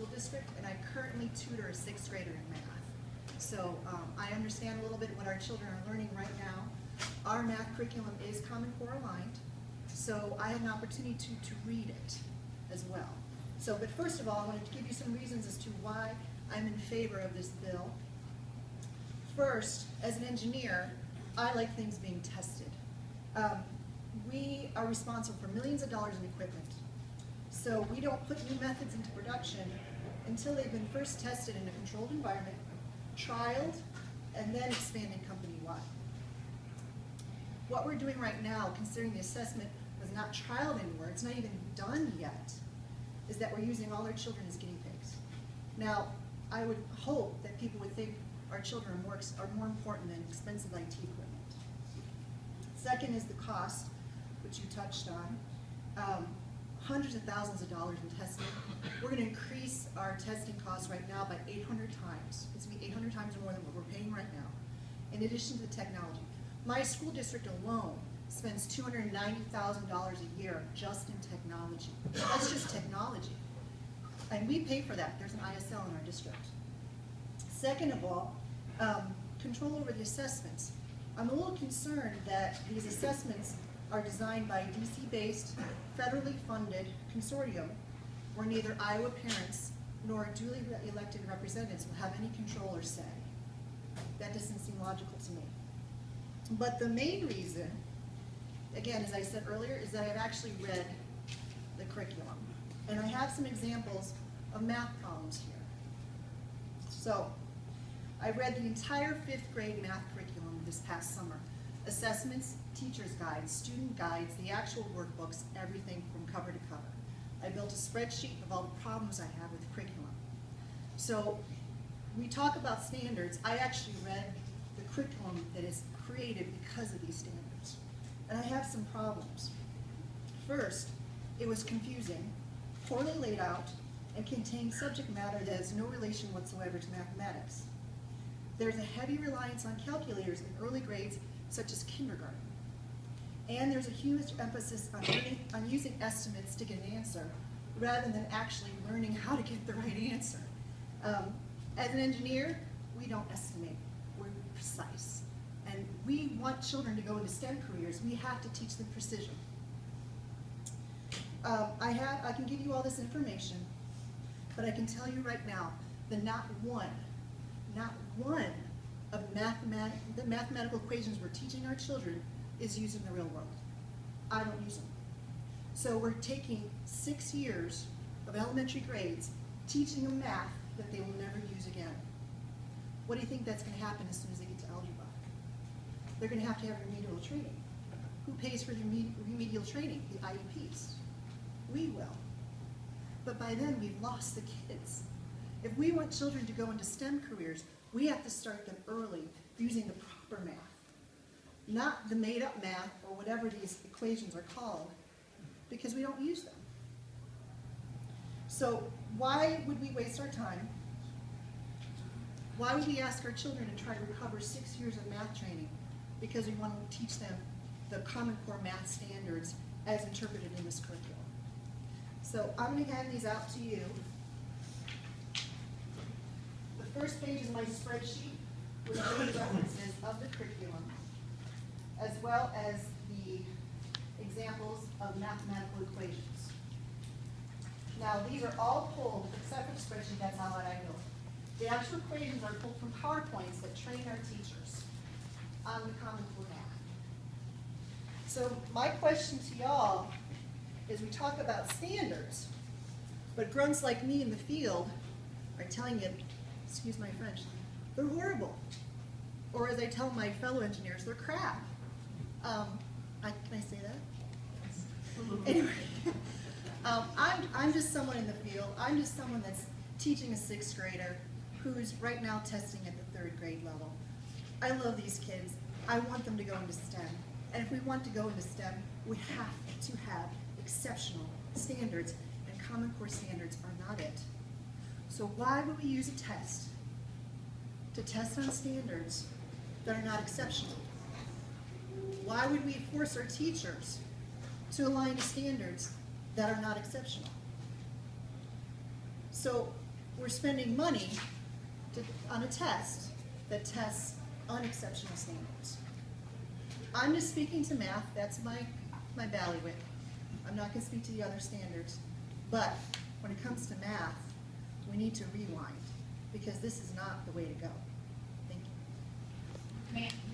school district, and I currently tutor a 6th grader in math. So I understand a little bit what our children are learning right now. Our math curriculum is Common Core aligned, so I had an opportunity to read it as well. So, but first of all, I wanted to give you some reasons as to why I'm in favor of this bill. First, as an engineer, I like things being tested. We are responsible for millions of dollars in equipment. So we don't put new methods into production until they've been first tested in a controlled environment, trialed, and then expanded company-wide. What we're doing right now, considering the assessment was not trialed anywhere, it's not even done yet, is that we're using all our children as guinea pigs. Now, I would hope that people would think our children are more important than expensive IT equipment. Second is the cost, which you touched on. Hundreds of thousands of dollars in testing. We're going to increase our testing costs right now by 800 times. It's going to be 800 times more than what we're paying right now, in addition to the technology. My school district alone spends $290,000 a year just in technology. That's just technology. And we pay for that. There's an ISL in our district. Second of all, control over the assessments. I'm a little concerned that these assessments are designed by a DC-based, federally funded consortium where neither Iowa parents nor duly elected representatives will have any control or say. That doesn't seem logical to me. But the main reason, again, as I said earlier, is that I've actually read the curriculum. And I have some examples of math problems here. So, I read the entire 5th grade math curriculum this past summer. Assessments, teacher's guides, student guides, the actual workbooks, everything from cover to cover. I built a spreadsheet of all the problems I have with curriculum. So we talk about standards. I actually read the curriculum that is created because of these standards. And I have some problems. First, it was confusing, poorly laid out, and contained subject matter that has no relation whatsoever to mathematics. There's a heavy reliance on calculators in early grades, such as kindergarten. And there's a huge emphasis on using estimates to get an answer, rather than actually learning how to get the right answer. As an engineer, we don't estimate, we're precise. And we want children to go into STEM careers, we have to teach them precision. I can give you all this information, but I can tell you right now that not one of the mathematical equations we're teaching our children is used in the real world. I don't use them. So we're taking 6 years of elementary grades, teaching them math that they will never use again. What do you think that's going to happen as soon as they get to algebra? They're going to have remedial training. Who pays for the remedial training? The IEPs. We will. But by then, we've lost the kids. If we want children to go into STEM careers, we have to start them early using the proper math. Not the made-up math or whatever these equations are called, because we don't use them. So why would we waste our time? Why would we ask our children to try to recover 6 years of math training? Because we want to teach them the Common Core math standards as interpreted in this curriculum. So I'm going to hand these out to you. The first page is my spreadsheet with the references of the curriculum, as well as the examples of mathematical equations. Now, these are all pulled, except for the spreadsheet, that's how I do it. The actual equations are pulled from PowerPoints that train our teachers on the Common Core math. So my question to y'all is, we talk about standards, but grunts like me in the field are telling you, excuse my French, they're horrible. Or as I tell my fellow engineers, they're crap. Can I say that? Anyway, I'm just someone in the field. I'm just someone that's teaching a 6th grader who's right now testing at the 3rd grade level. I love these kids. I want them to go into STEM. And if we want to go into STEM, we have to have exceptional standards, and Common Core standards are not it. So why would we use a test to test on standards that are not exceptional? Why would we force our teachers to align to standards that are not exceptional? So we're spending money on a test that tests unexceptional standards. I'm just speaking to math, that's my bailiwick. I'm not gonna speak to the other standards. But when it comes to math, we need to rewind, because this is not the way to go. Thank you.